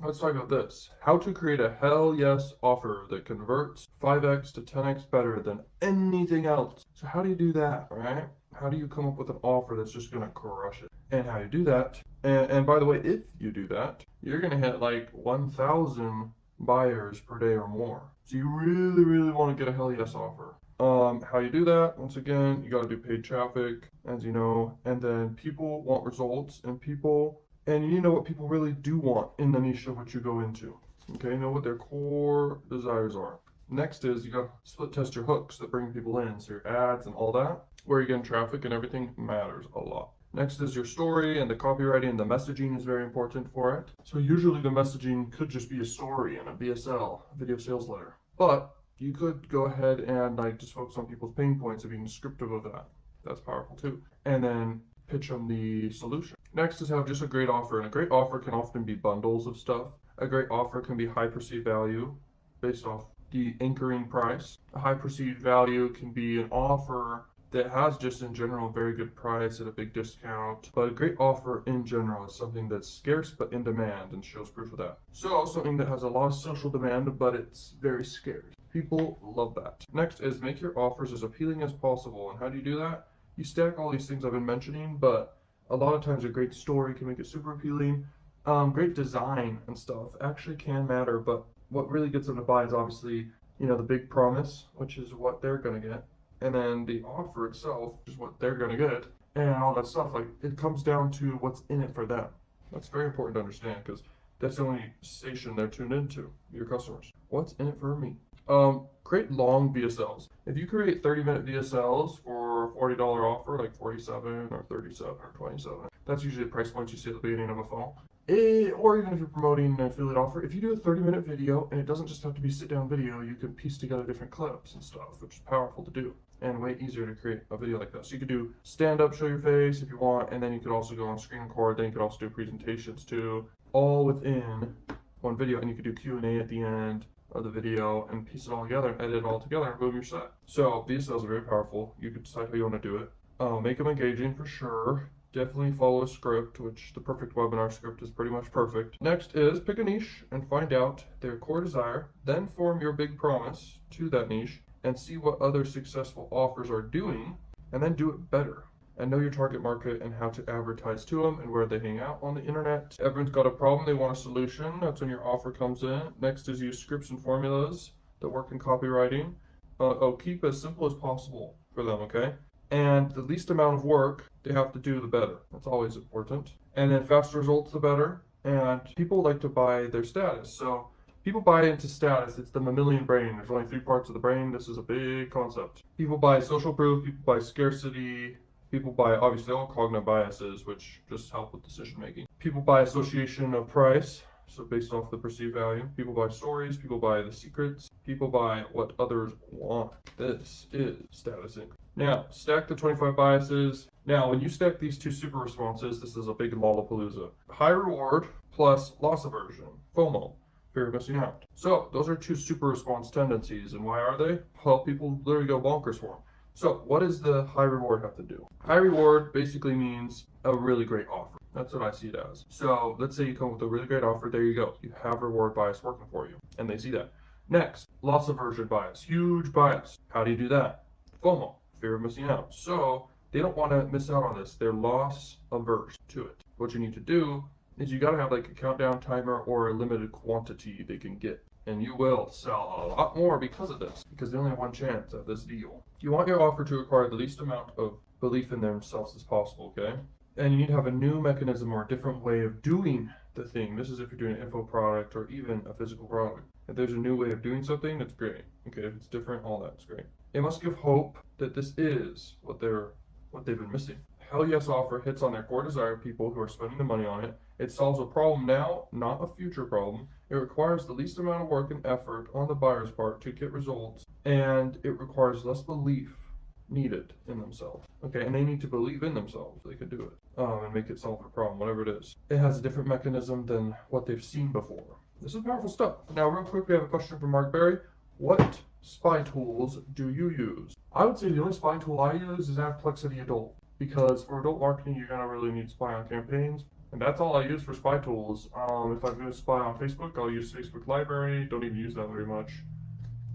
Let's talk about this. How to create a hell yes offer that converts 5x to 10x better than anything else. So how do you do that, right? How do you come up with an offer that's just going to crush it? And how you do that, and by the way, if you do that, you're going to hit like 1,000 buyers per day or more. So you really, really want to get a hell yes offer. How you do that, once again, you got to do paid traffic, as you know, and then people want results, and you need to know what people really do want in the niche of what you go into. Okay, know what their core desires are. Next is you got to split test your hooks that bring people in, so your ads and all that, where you're getting traffic and everything matters a lot. Next is your story, and the copywriting and the messaging is very important for it. So usually the messaging could just be a story and a VSL, video sales letter. But you could go ahead and like just focus on people's pain points and being descriptive of that. That's powerful too. And then pitch them the solution. Next is have just a great offer, and a great offer can often be bundles of stuff. A great offer can be high perceived value based off the anchoring price. A high perceived value can be an offer that has just in general a very good price at a big discount. But a great offer in general is something that's scarce but in demand and shows proof of that. So something that has a lot of social demand but it's very scarce. People love that. Next is make your offers as appealing as possible. And how do you do that? You stack all these things I've been mentioning, but a lot of times a great story can make it super appealing. Great design and stuff actually can matter, but what really gets them to buy is obviously, the big promise, which is what they're gonna get, and then the offer itself, which is what they're gonna get, and all that stuff. Like it comes down to what's in it for them. That's very important to understand because that's the only station they're tuned into, your customers. What's in it for me? Create long VSLs. If you create 30-minute VSLs for a $40 offer, like 47 or 37 or 27, that's usually the price point you see at the beginning of a funnel. Or even if you're promoting an affiliate offer, if you do a 30-minute video, and it doesn't just have to be sit-down video, you can piece together different clips and stuff, which is powerful to do and way easier to create a video like that. So you could do stand-up, show your face if you want, and then you could also go on screen record. Then you could also do presentations too, all within one video, and you could do Q&A at the end of the video and piece it all together and edit it all together and boom, you're set. So VSLs are very powerful. You can decide how you want to do it. Make them engaging for sure. Definitely follow a script, which the perfect webinar script is pretty much perfect. Next is pick a niche and find out their core desire, then form your big promise to that niche and see what other successful offers are doing, and then do it better. And know your target market and how to advertise to them and where they hang out on the internet. Everyone's got a problem, they want a solution. That's when your offer comes in. Next is use scripts and formulas that work in copywriting. Keep it as simple as possible for them, okay? And the least amount of work they have to do, the better. That's always important. And then faster results, the better. And people like to buy their status. So people buy into status. It's the mammalian brain. There's only 3 parts of the brain. This is a big concept. People buy social proof. People buy scarcity. People buy, obviously, all cognitive biases, which just help with decision making. People buy association of price. So based off the perceived value. People buy stories. People buy the secrets. People buy what others want. This is status increase. Now, stack the 25 biases. Now, when you stack these 2 super responses, this is a big lollapalooza. High reward plus loss aversion, FOMO, fear of missing out. So those are 2 super response tendencies. And why are they? Well, people literally go bonkers for them. So what does the high reward have to do? High reward basically means a really great offer. That's what I see it as. So let's say you come with a really great offer. There you go. You have reward bias working for you. And they see that. Next, loss aversion bias. Huge bias. How do you do that? FOMO, fear of missing out. So they don't want to miss out on this. They're loss averse to it. What you need to do is you got to have like a countdown timer or a limited quantity they can get. And you will sell a lot more because of this, because they only have one chance at this deal. You want your offer to require the least amount of belief in themselves as possible, okay? And you need to have a new mechanism or a different way of doing the thing. This is if you're doing an info product or even a physical product. If there's a new way of doing something, that's great. Okay, if it's different, all that's great. It must give hope that this is what they've been missing. Hell yes offer hits on their core desire people who are spending the money on it. It solves a problem now, not a future problem. It requires the least amount of work and effort on the buyer's part to get results, and it requires less belief needed in themselves. Okay, and they need to believe in themselves so they can do it and make it solve a problem, whatever it is. It has a different mechanism than what they've seen before. This is powerful stuff. Now, real quick, we have a question from Mark Berry. What spy tools do you use? I would say the only spy tool I use is Adplexity Adult, because for adult marketing, you're gonna really need spy on campaigns. And that's all I use for spy tools. If I'm going to spy on Facebook, I'll use Facebook Library. Don't even use that very much.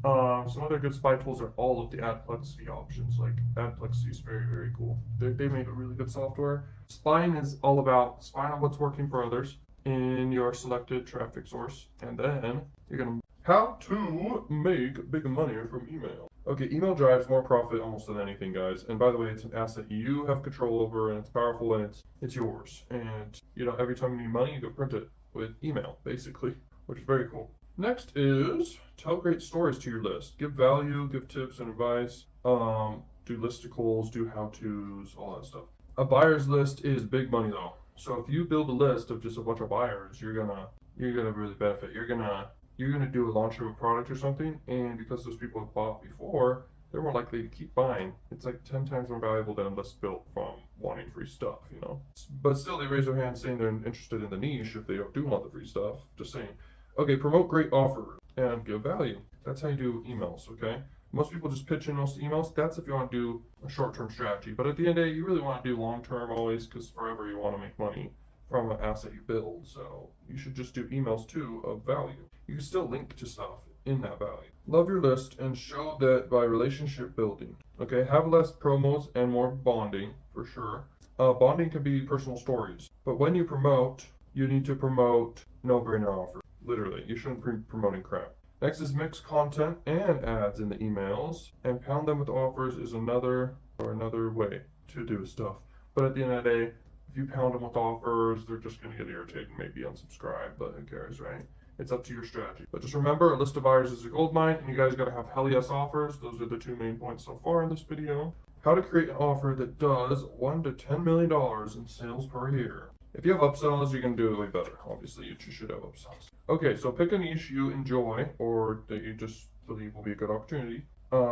Some other good spy tools are all of the Adplexity options. Like Adplexity is very, very cool. They make a really good software. Spying is all about spying on what's working for others in your selected traffic source, and then you're gonna how to make big money from email. Okay, email drives more profit almost than anything, guys. And by the way, it's an asset you have control over, and it's powerful, and it's yours. And you know, every time you need money, you go print it with email, basically, which is very cool. Next is tell great stories to your list. Give value, give tips and advice. Do listicles, do how-tos, all that stuff. A buyer's list is big money though. So if you build a list of just a bunch of buyers, you're gonna really benefit. You're gonna do a launch of a product or something, and because those people have bought before, they're more likely to keep buying. It's like 10 times more valuable than a list built from wanting free stuff, you know. But still, they raise their hand saying they're interested in the niche if they do want the free stuff. Just saying. Okay, promote great offers and give value. That's how you do emails, okay? Most people just pitch in most emails. That's if you want to do a short-term strategy. But at the end of the day, you really want to do long-term always, because forever you want to make money from an asset you build. So you should just do emails too of value. You can still link to stuff in that value. Love your list and show that by relationship building. Okay, have less promos and more bonding for sure. Bonding can be personal stories, but when you promote, you need to promote no-brainer offers. Literally, you shouldn't be promoting crap. Next is mix content and ads in the emails, and pound them with offers is another way to do stuff. But at the end of the day, if you pound them with offers, they're just going to get irritated and maybe unsubscribe, but who cares, right? It's up to your strategy. But just remember, a list of buyers is a gold mine, and you guys got to have hell yes offers. Those are the two main points so far in this video. How to create an offer that does $1 to $10 million in sales per year. If you have upsells, you're going to do it way better. Obviously, you should have upsells. Okay, so pick a niche you enjoy or that you just believe will be a good opportunity.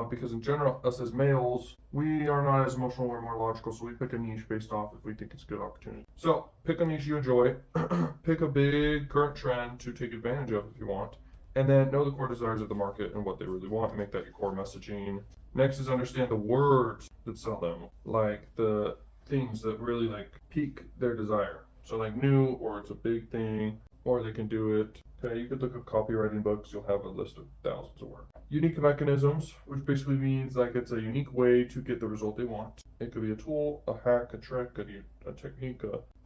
Because in general, us as males, we are not as emotional, we're more logical, so we pick a niche based off if we think it's a good opportunity. So, pick a niche you enjoy, pick a big current trend to take advantage of if you want, and then know the core desires of the market and what they really want, and make that your core messaging. Next is understand the words that sell them, like the things that really like pique their desire. So like new, or it's a big thing, or they can do it. Okay, you could look up copywriting books, you'll have a list of thousands of words. Unique mechanisms, which basically means like it's a unique way to get the result they want. It could be a tool, a hack, a trick, a technique,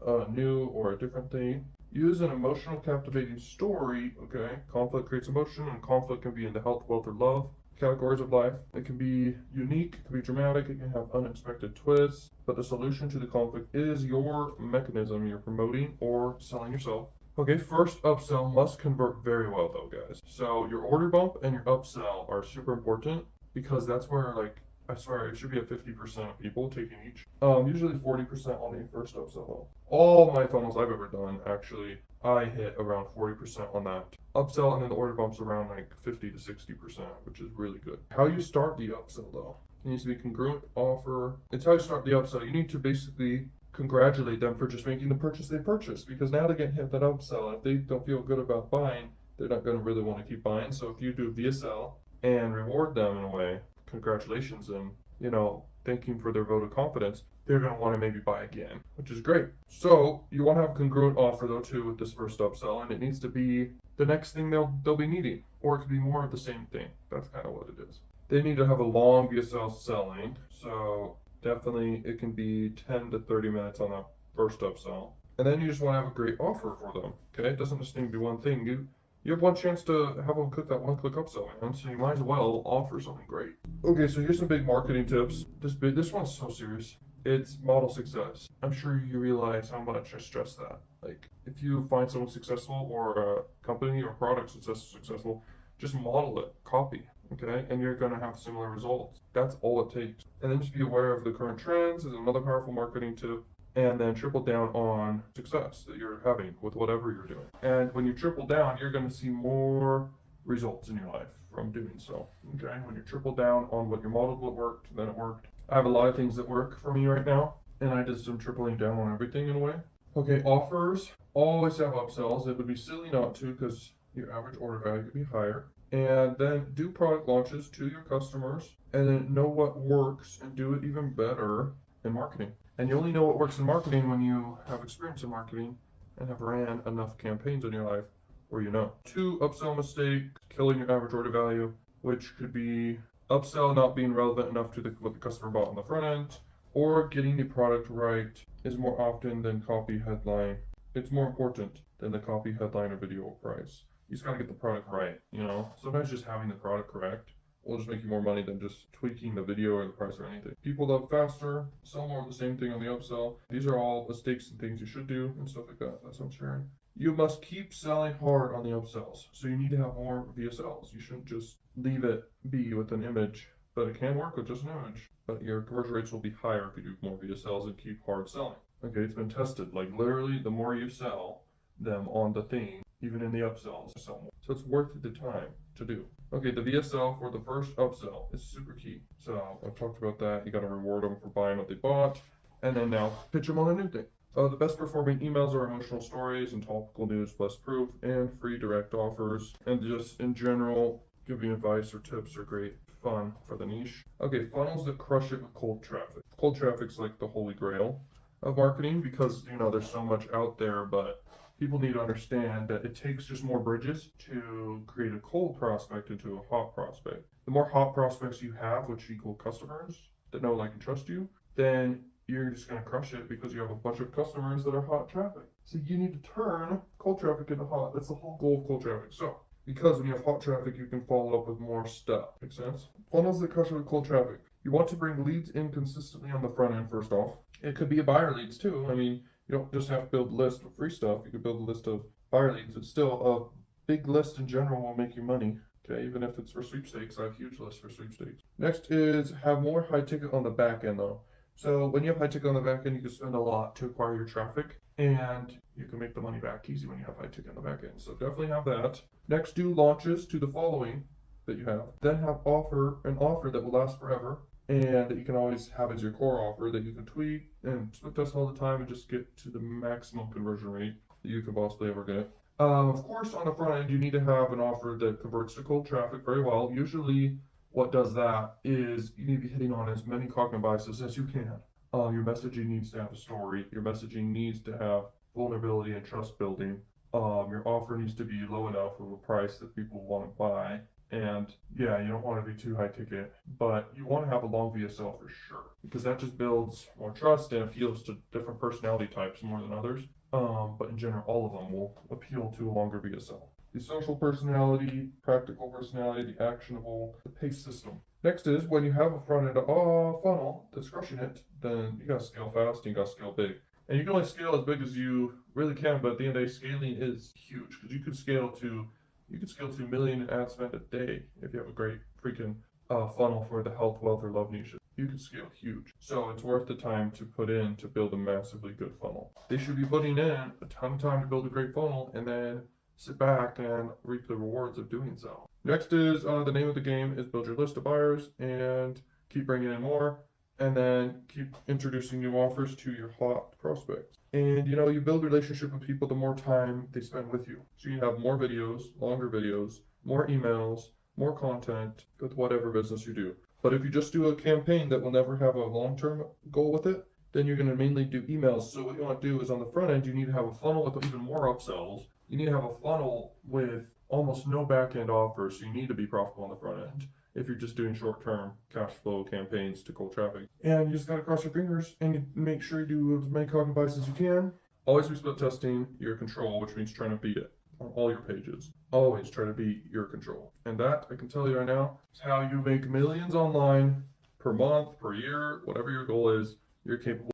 a new or a different thing. Use an emotional captivating story, okay? Conflict creates emotion, and conflict can be in the health, wealth, or love categories of life. It can be unique, it can be dramatic, it can have unexpected twists, but the solution to the conflict is your mechanism you're promoting or selling yourself. Okay, first upsell must convert very well though, guys. So your order bump and your upsell are super important, because that's where, like, I swear it should be at 50% of people taking each. Usually 40% on the first upsell. All my funnels I've ever done, actually, I hit around 40% on that upsell, and then the order bumps around like 50 to 60%, which is really good. How you start the upsell though? It needs to be congruent offer. It's how you start the upsell. You need to basically congratulate them for just making the purchase they purchased, because now they're getting hit that upsell. If they don't feel good about buying, they're not going to really want to keep buying. So if you do VSL and reward them in a way, congratulations, and you know, thanking for their vote of confidence, they're going to want to maybe buy again, which is great. So you want to have a congruent offer though too with this first upsell, and it needs to be the next thing they'll be needing, or it could be more of the same thing. That's kind of what it is. They need to have a long VSL selling, so definitely it can be 10 to 30 minutes on that first upsell. And then you just want to have a great offer for them, okay? It doesn't just need to be one thing. You have one chance to have them click that one-click upsell, man, so you might as well offer something great. Okay, so here's some big marketing tips. This one's so serious. It's model success. I'm sure you realize how much I stress that. Like, if you find someone successful, or a company or product successful, just model it, copy, okay? And you're gonna have similar results. That's all it takes. And then just be aware of the current trends is another powerful marketing tip. And then triple down on success that you're having with whatever you're doing. And when you triple down, you're gonna see more results in your life from doing so, okay? When you triple down on what you modeled, what worked, then it worked. I have a lot of things that work for me right now, and I did some tripling down on everything in a way. Okay, offers always have upsells. It would be silly not to, because your average order value could be higher. And then do product launches to your customers, and then know what works and do it even better in marketing. And you only know what works in marketing when you have experience in marketing, and have ran enough campaigns in your life where you know. 2, upsell mistake, killing your average order value, which could be upsell not being relevant enough to what the customer bought on the front end, or getting the product right is more often than copy headline. It's more important than the copy headline or video price. You just gotta get the product right, you know? Sometimes just having the product correct will just make you more money than just tweaking the video or the price or anything. People love faster, sell more of the same thing on the upsell. These are all mistakes and things you should do and stuff like that. That's what I'm sharing. You must keep selling hard on the upsells. So you need to have more VSLs. You shouldn't just leave it be with an image, but it can work with just an image. But your conversion rates will be higher if you do more VSLs and keep hard selling. Okay, it's been tested. Like literally, the more you sell them on the thing, even in the upsells, sell more. So it's worth the time to do. Okay, the VSL for the first upsell is super key. So I've talked about that. You got to reward them for buying what they bought, and then now pitch them on a new thing. The best performing emails are emotional stories and topical news plus proof and free direct offers. And just in general, giving advice or tips are great fun for the niche. Okay, funnels that crush it with cold traffic. Cold traffic's like the holy grail of marketing because, you know, there's so much out there, but people need to understand that it takes just more bridges to create a cold prospect into a hot prospect. The more hot prospects you have, which equal customers that know, like, and trust you, then you're just going to crush it because you have a bunch of customers that are hot traffic. So you need to turn cold traffic into hot. That's the whole goal of cold traffic. So because when you have hot traffic, you can follow up with more stuff. Make sense? Funnels that crush it with cold traffic. You want to bring leads in consistently on the front end first off. It could be a buyer leads too. I mean, you don't just have to build a list of free stuff. You could build a list of buyer leads. It's still a big list in general will make you money. Okay, even if it's for sweepstakes, I have huge lists for sweepstakes. Next is have more high ticket on the back end though. So when you have high ticket on the back end, you can spend a lot to acquire your traffic and you can make the money back easy when you have high ticket on the back end. So definitely have that. Next, do launches to the following that you have. Then have an offer that will last forever and that you can always have as your core offer that you can tweak and split test all the time and just get to the maximum conversion rate that you can possibly ever get. Of course, on the front end, you need to have an offer that converts to cold traffic very well. Usually, what does that is you need to be hitting on as many cognitive biases as you can. Your messaging needs to have a story. Your messaging needs to have vulnerability and trust building. Your offer needs to be low enough of a price that people want to buy. And yeah, you don't want to be too high ticket, but you want to have a long VSL for sure because that just builds more trust and appeals to different personality types more than others. But in general, all of them will appeal to a longer VSL. The social personality, practical personality, the actionable, the pace system. Next is when you have a front end funnel that's crushing it, then you gotta scale fast and you gotta scale big. And you can only scale as big as you really can, but at the end of the day, scaling is huge because you could scale to 2 million in ad spend a day if you have a great freaking funnel for the health, wealth, or love niche. You can scale huge. So it's worth the time to put in to build a massively good funnel. They should be putting in a ton of time to build a great funnel and then sit back and reap the rewards of doing so. Next is the name of the game is build your list of buyers and keep bringing in more and then keep introducing new offers to your hot prospects. And you know, you build a relationship with people the more time they spend with you. So you have more videos, longer videos, more emails, more content with whatever business you do. But if you just do a campaign that will never have a long-term goal with it, then you're going to mainly do emails. So what you want to do is on the front end, you need to have a funnel with even more upsells. You need to have a funnel with almost no back-end offers. So you need to be profitable on the front end if you're just doing short-term cash flow campaigns to cold traffic. And you just got to cross your fingers and you make sure you do as many cognitive biases as you can. Always be split testing your control, which means trying to beat it on all your pages. Always try to beat your control. And that, I can tell you right now, is how you make millions online per month, per year, whatever your goal is, you're capable.